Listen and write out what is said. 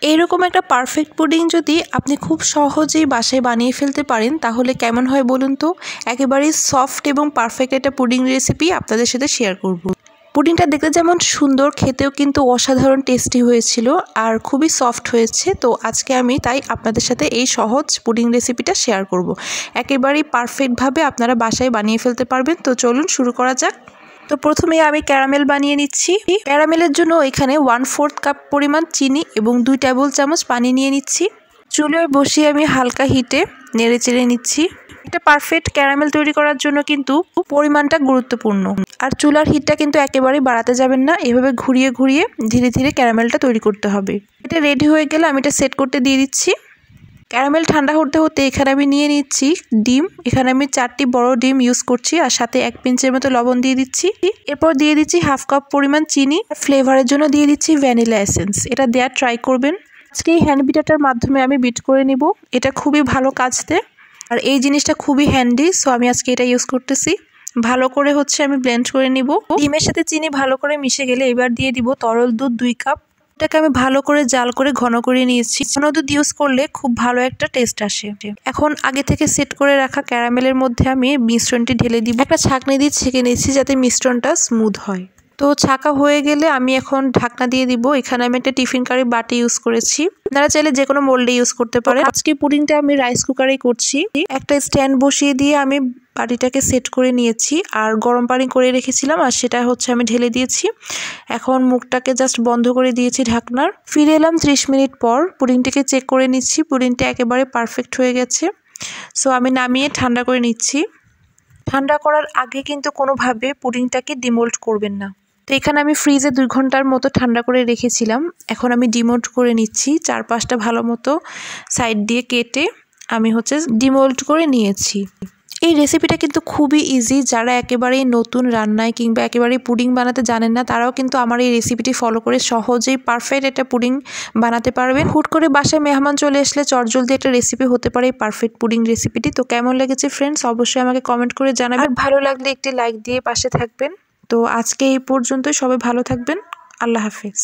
এইরকম একটা perfect pudding যদি আপনি খুব সহজেই বাসায় বানিয়ে ফেলতে পারেন তাহলে কেমন হয় বলুন তো। একেবারেই সফট এবং পারফেক্ট একটা পুডিং রেসিপি আপনাদের সাথে শেয়ার করব। পুডিংটা দেখতে যেমন সুন্দর, খেতেও কিন্তু অসাধারণ টেস্টি হয়েছিল আর খুবই সফট হয়েছে। তো আজকে আমি তাই আপনাদের সাথে এই সহজ পুডিং রেসিপিটা শেয়ার করব। একেবারেই পারফেক্টভাবে আপনারা বাসায় বানিয়ে ফেলতে পারবেন। তো চলুন শুরু করা যাক। তো প্রথমে আমি ক্যারামেল বানিয়ে নিচ্ছি। ক্যারামেলের জন্য এখানে 1/4 কাপ পরিমাণ চিনি এবং 2 টেবিল চামচ পানি নিয়ে নিচ্ছি। চুলায় বসিয়ে আমি হালকা হিটে নেড়ে চেড়ে নিচ্ছি। একটা পারফেক্ট ক্যারামেল তৈরি করার জন্য কিন্তু পরিমাণটা গুরুত্বপূর্ণ। আর চুলার হিটটা কিন্তু একেবারেই বাড়াতে যাবেন না, এভাবে ঘুরিয়ে ঘুরিয়ে ধীরে ধীরে ক্যারামেলটা তৈরি করতে হবে। এটা রেডি হয়ে গেলে আমি এটা সেট করতে দিয়ে দিচ্ছি। ক্যারামেল ঠান্ডা হতে হতে এখানে আমি নিয়ে নিচ্ছি ডিম। এখানে আমি 4টি বড় ডিম ইউজ করছি আর সাথে 1 পিঞ্চের মতো লবণ দিয়ে দিচ্ছি। এরপর দিয়ে দিচ্ছি 1/2 কাপ পরিমাণ চিনি। ফ্লেভারের জন্য দিয়ে দিচ্ছি ভ্যানিলা এসেন্স। এটা দেওয়ার ট্রাই করবেন। আজকে এই হ্যান্ড বিটারটার মাধ্যমে আমি বিট করে নিব। এটা খুবই ভালো কাজ দেয় আর এই জিনিসটা খুবই হ্যান্ডি, সো আমি আজকে এটা ইউজ করতেছি। ভালো করে আমি ব্লেন্ড করে নিব। ডিমের সাথে চিনি ভালো করে মিশে গেলে এবার দিয়ে দিব তরল দুধ 2 কাপ। এটাকে আমি ভালো করে জাল করে ঘন করে নিয়েছি। ঘন দুধ ইউজ করলে খুব ভালো একটা টেস্ট আসে। এখন আগে থেকে সেট করে রাখা ক্যারামেলের মধ্যে আমি মিশ্রণটি ঢেলে দিব। একটা ছাঁকনি দিয়ে ছেঁকে নিয়েছি যাতে মিশ্রণটা স্মুথ হয়। তো ছাঁকা হয়ে গেলে আমি এখন ঢাকনা দিয়ে দিব। এখানে আমি একটা টিফিন কারি বাটি ইউজ করেছি। আপনারা চাইলে যে কোনো মোল্ডে ইউজ করতে পারেন। আজকে পুডিংটা আমি রাইস কুকারেই করছি। একটা স্ট্যান্ড বসিয়ে দিয়ে আমি বাটিটাকে সেট করে নিয়েছি আর গরম পানি করে রেখেছিলাম আর সেটা আমি ঢেলে দিয়েছি। এখন মুখটাকে জাস্ট বন্ধ করে দিয়েছি ঢাকনার। ফিরে এলাম 30 মিনিট পর। পুডিংটাকে চেক করে নিচ্ছি। পুডিংটা একেবারে পারফেক্ট হয়ে গেছে। সো আমি নামিয়ে ঠান্ডা করে নিচ্ছি। ঠান্ডা করার আগে কিন্তু কোনোভাবে পুডিংটাকে ডিমোল্ড করবেন না। তো এখানে আমি ফ্রিজে 2 ঘন্টার মতো ঠান্ডা করে রেখেছিলাম। এখন আমি ডিমোল্ড করে নিচ্ছি। 4-5টা ভালো মতো সাইড দিয়ে কেটে আমি ডিমোল্ড করে নিয়েছি। এই রেসিপিটা কিন্তু খুবই ইজি। যারা একেবারেই নতুন রান্নায় কিংবা একেবারেই পুডিং বানাতে জানেন না তারাও কিন্তু আমার এই রেসিপিটি ফলো করে সহজেই পারফেক্ট একটা পুডিং বানাতে পারবেন। হুট করে বাসায় মেহমান চলে আসলে চটজলদি একটা রেসিপি হতে পারে এই পারফেক্ট পুডিং রেসিপিটি। তো কেমন লেগেছে ফ্রেন্ডস অবশ্যই আমাকে কমেন্ট করে জানাবেন। আর ভালো লাগলে একটি লাইক দিয়ে পাশে থাকবেন। তো আজকে এই পর্যন্তই। সবাই ভালো থাকবেন। আল্লাহ হাফেজ।